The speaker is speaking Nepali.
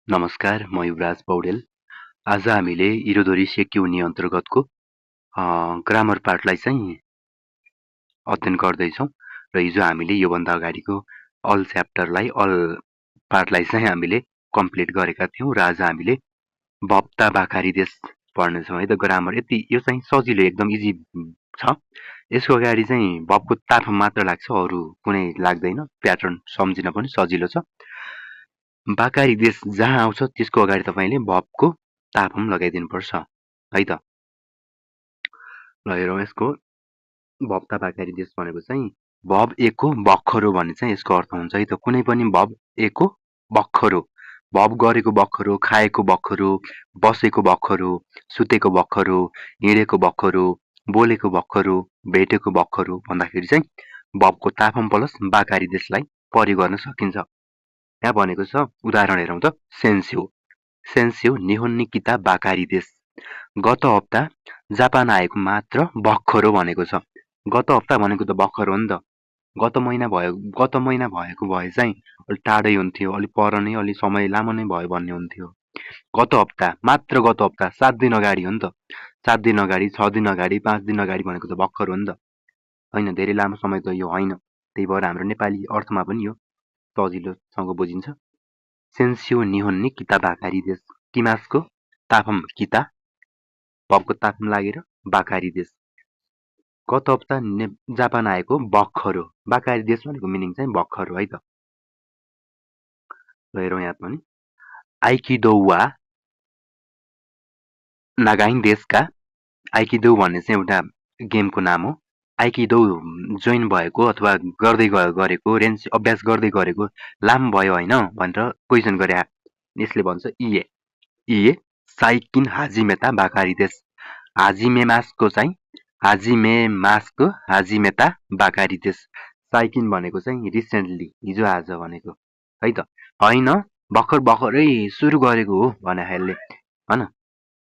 नमस्कार, म युवराज पौडेल। आज हामीले इरोदोरी सेक्युनी अन्तर्गतको ग्रामर पार्टलाई चाहिँ अध्ययन गर्दैछौँ र हिजो हामीले योभन्दा अगाडिको अल पार्टलाई चाहिँ हामीले कम्प्लिट गरेका थियौँ र आज हामीले भप्ता बाखारी देश पढ्नेछौँ है त। ग्रामर यो चाहिँ सजिलो एकदम इजी छ। यसको अगाडि चाहिँ भबको ताफम मात्र लाग्छ, अरू कुनै लाग्दैन। प्याटर्न सम्झिन पनि सजिलो छ। बाकारी देश जहाँ आउँछ त्यसको अगाडि तपाईँले भबको ताफम लगाइदिनुपर्छ है त। ल हेरौँ, यसको भप्ता बाकारी देश भनेको चाहिँ भब एको बखरो भन्ने चाहिँ यसको अर्थ हुन्छ है त। कुनै पनि भब एको बखरो, भब गरेको बखरो, खाएको बखरो, बसेको बखरो, सुतेको बखरो, हिँडेको बखरो, बोलेको बखरो, भेटेको बखरो भन्दाखेरि चाहिँ भबको ताफम प्लस बाकारी देशलाई प्रयोग गर्न सकिन्छ। यहाँ भनेको छ, उदाहरण हेरौँ त। सेन्स्यो सेन्स्यो निहोन्नी किता बाकारी देश। गत हप्ता जापान आएको मात्र भर्खर भनेको छ। गत हप्ता भनेको त भर्खर हो नि त। गत महिना भएको भए चाहिँ अलिक टाढै हुन्थ्यो, अलिक पर नै, अलिक समय लामो नै भयो भन्ने हुन्थ्यो। गत हप्ता, मात्र गत हप्ता, 7 दिन अगाडि हो नि त। 7 दिन अगाडि, 6 दिन अगाडि, 5 दिन अगाडि भनेको त भर्खर हो नि त। होइन, धेरै लामो समय त यो होइन। त्यही भएर हाम्रो नेपाली अर्थमा पनि यो सजिलोसँग बुझिन्छ। सेन्स्यो निहोन्नी किता बाकारी देश। किमासको ताफम किता, भबको ताफम लागेर बाकारी देश। गत हप्ता जापान आएको भर्खर हो। बाकारी देश भनेको मिनिङ चाहिँ भर्खर हो है त। हेरौँ यहाँ पनि। आइकिदो वा नागाइन देशका। आइकिदो भन्ने चाहिँ एउटा गेमको नाम हो। आइकिदो जोइन भएको अथवा गर्दै गरेको, रेन्ज अभ्यास गर्दै गरेको लामो भयो होइन भनेर क्वेसन गरे। यसले भन्छ इए इए साइकिन हाजिमेता बाकारी देश। हाजिमेमासको हाजिमेता बाकारी देश। साइकिन भनेको चाहिँ रिसेन्टली, हिजो आज भनेको है त। होइन, भर्खरै सुरु गरेको हो भने खालले, होइन।